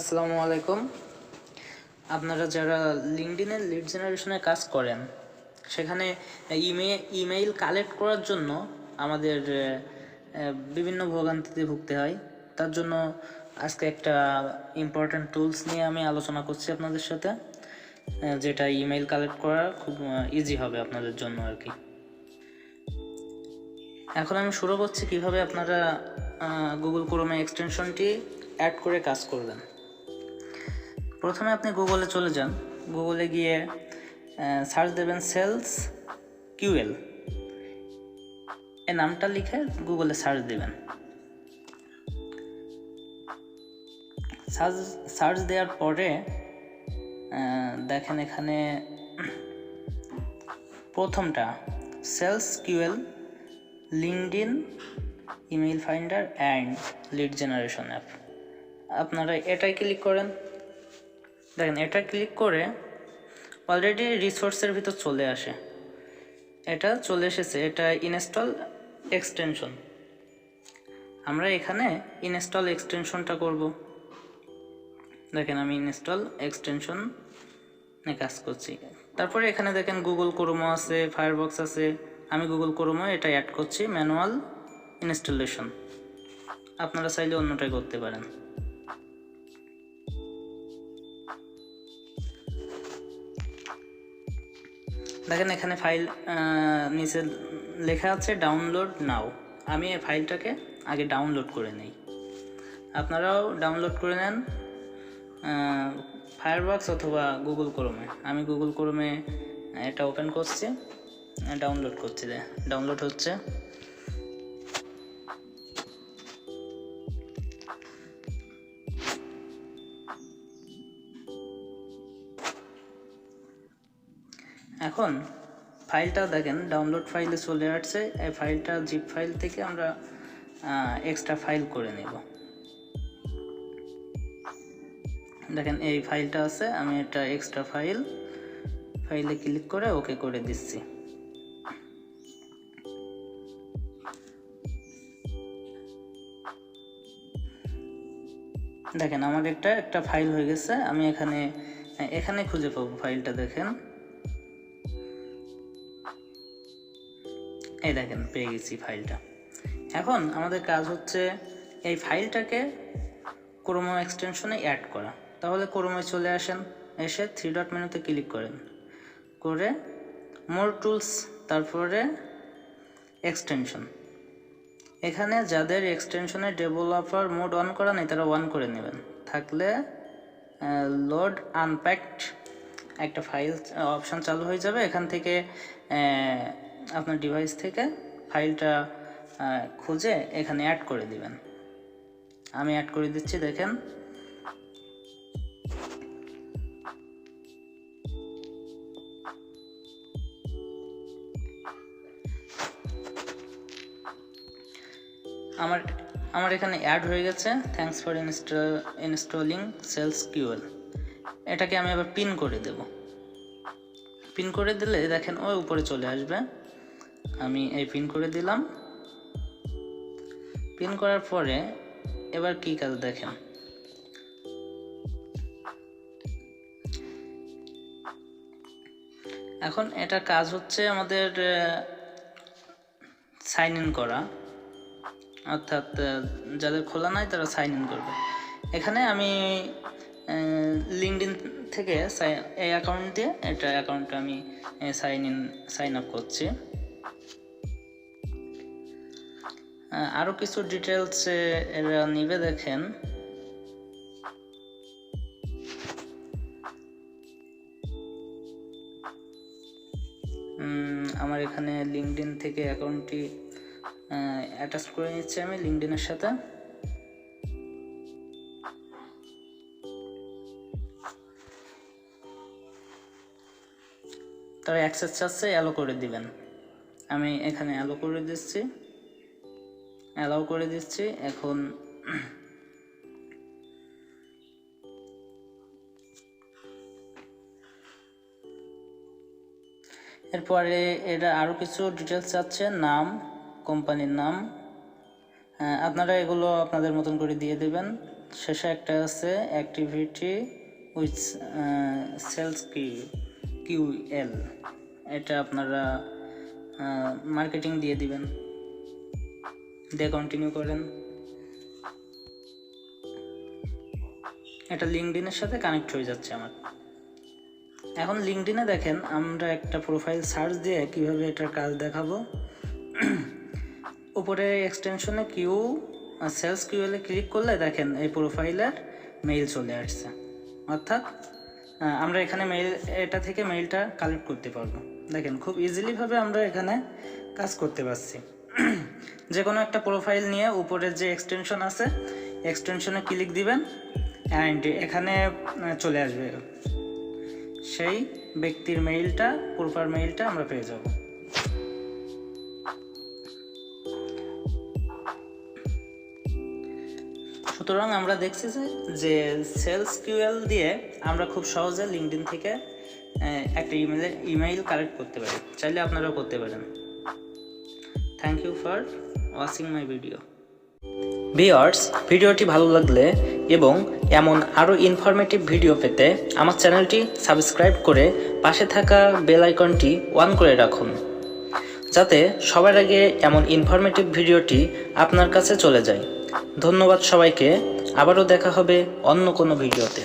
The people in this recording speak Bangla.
আসসালামু আলাইকুম। আপনারা যারা লিঙ্কডইনে লিড জেনারেশনে কাজ করেন, সেখানে ইমেইল কালেক্ট করার জন্য আমাদের বিভিন্ন ভোগান্তিতে ভুগতে হয়। তার জন্য আজকে একটা ইম্পর্ট্যান্ট টুলস নিয়ে আমি আলোচনা করছি আপনাদের সাথে, যেটা ইমেইল কালেক্ট করা খুব ইজি হবে আপনাদের জন্য আর কি। এখন আমি শুরু করছি কিভাবে আপনারা গুগল ক্রোমে এক্সটেনশনটি অ্যাড করে কাজ করবেন। প্রথমে আপনি গুগলে চলে যান। গুগলে গিয়ে সার্চ দেবেন salesQL, এই নামটা লিখে গুগলে সার্চ দেবেন। সার্চ দেওয়ার পরে দেখেন এখানে প্রথমটা salesQL LinkedIn email finder and lead generation app. আপনারা এটাই ক্লিক করেন। দেখেন এটা ক্লিক করে অলরেডি রিসোর্সের ভিতর চলে আসে, এটা চলে এসেছে। এটা ইনস্টল এক্সটেনশন। আমরা এখানে ইনস্টল এক্সটেনশনটা করব। দেখেন আমি ইনস্টল এক্সটেনশন নিয়ে কাজ করছি। তারপরে এখানে দেখেন গুগল ক্রোমো আছে, ফায়ারবক্স আছে। আমি গুগল ক্রোমো এটা অ্যাড করছি, ম্যানুয়াল ইনস্টলেশন। আপনারা চাইলে অন্যটাই করতে পারেন। দেখেন এখানে ফাইল নিচে লেখা আছে ডাউনলোড নাও। আমি এই ফাইলটাকে আগে ডাউনলোড করে নিই। আপনারাও ডাউনলোড করে নেন ফায়ারবক্স অথবা গুগল ক্রোমে। আমি গুগল ক্রোমে এটা ওপেন করছি, ডাউনলোড করছি। ডাউনলোড হচ্ছে। এখন ফাইলটা দেখেন ডাউনলোড ফাইলে চলে আসছে। এই ফাইলটা জিপ ফাইল থেকে আমরা এক্সট্রা ফাইল করে নেব। দেখেন এই ফাইলটা আছে, আমি এটা এক্সট্রা ফাইলে ক্লিক করে ওকে করে দিচ্ছি। দেখেন আমার একটা ফাইল হয়ে গেছে। আমি এখানে খুঁজে পাবো ফাইলটা। দেখেন এই দেখেন পেয়ে গেছি ফাইলটা। এখন আমাদের কাজ হচ্ছে এই ফাইলটাকে ক্রোমো এক্সটেনশনে অ্যাড করা। তাহলে ক্রোমে চলে আসেন, এসে 3 ডট মেনুতে ক্লিক করেন, করে মোর টুলস, তারপরে এক্সটেনশন। এখানে যাদের এক্সটেনশনে ডেভেলপার মোড অন করা নেই তারা অন করে নেবেন। থাকলে লোড আনপ্যাকড একটা ফাইল অপশান চালু হয়ে যাবে। এখান থেকে আপনার ডিভাইস থেকে ফাইলটা খুঁজে এখানে অ্যাড করে দিবেন। আমি অ্যাড করে দিচ্ছি। দেখেন আমার এখানে অ্যাড হয়ে গেছে। Thanks for installing salesQL। এটাকে আমি আবার পিন করে দেব। পিন করে দিলে দেখেন ওই উপরে চলে আসবে। আমি এই পিন করে দিলাম। পিন করার পরে এবার কি কাজ দেখেন। এখন এটার কাজ হচ্ছে আমাদের সাইন ইন করা, অর্থাৎ যাদের খোলা নাই তারা সাইন ইন করবে। এখানে আমি লিঙ্কডইন থেকে এই অ্যাকাউন্ট দিয়ে এটা অ্যাকাউন্টে আমি সাইন আপ করছি। আরও কিছু ডিটেলস এরা নিবে। দেখেন আমার এখানে লিঙ্কডইন থেকে অ্যাকাউন্টটি অ্যাটাচ করে নিচ্ছি আমি লিঙ্কডইনের সাথে। তারা অ্যাক্সেস চাচ্ছে, অ্যালো করে দিবেন। আমি এখানে অ্যালো করে দিচ্ছি, অ্যালাউ করে দিচ্ছি। এখন এরপরে এরা আরও কিছু ডিটেলস চাচ্ছে, নাম, কোম্পানির নাম। আপনারা এগুলো আপনাদের মতন করে দিয়ে দেবেন। শেষে একটা আছে অ্যাক্টিভিটি উইথ সেলস কিউএল, এটা আপনারা মার্কেটিং দিয়ে দিবেন, দিয়ে কন্টিনিউ করেন। এটা লিঙ্কডইনের সাথে কানেক্ট হয়ে যাচ্ছে আমার। এখন লিঙ্কডইনে দেখেন আমরা একটা প্রোফাইল সার্চ দিয়ে কিভাবে এটার কাজ দেখাবো। উপরে এক্সটেনশনে সেলস কিউএলে ক্লিক করলে দেখেন এই প্রোফাইলের মেইল চলে আসছে, অর্থাৎ আমরা এখানে এটা থেকে মেইলটা কালেক্ট করতে পারবো। দেখেন খুব ইজিলিভাবে আমরা এখানে কাজ করতে পারছি। যে কোনো একটা প্রোফাইল নিয়ে উপরের যে এক্সটেনশন আছে এক্সটেনশনে ক্লিক দিবেন অ্যান্ড এখানে চলে আসবে সেই ব্যক্তির মেইলটা, প্রপার মেইলটা আমরা পেয়ে যাব। সুতরাং আমরা দেখছি যে সেলস কিউএল দিয়ে আমরা খুব সহজে লিঙ্কডইন থেকে একটা ইমেইল কালেক্ট করতে পারি। চাইলে আপনারাও করতে পারেন। Thank you for watching my video. Viewers, ভিডিওটি ভালো লাগলে এবং এমন আরও ইনফরমেটিভ ভিডিও পেতে আমার চ্যানেলটি সাবস্ক্রাইব করে পাশে থাকা বেল আইকনটি অন করে রাখুন, যাতে সবার আগে এমন ইনফরমেটিভ ভিডিওটি আপনার কাছে চলে যায়। ধন্যবাদ সবাইকে। আবারও দেখা হবে অন্য কোনো ভিডিওতে।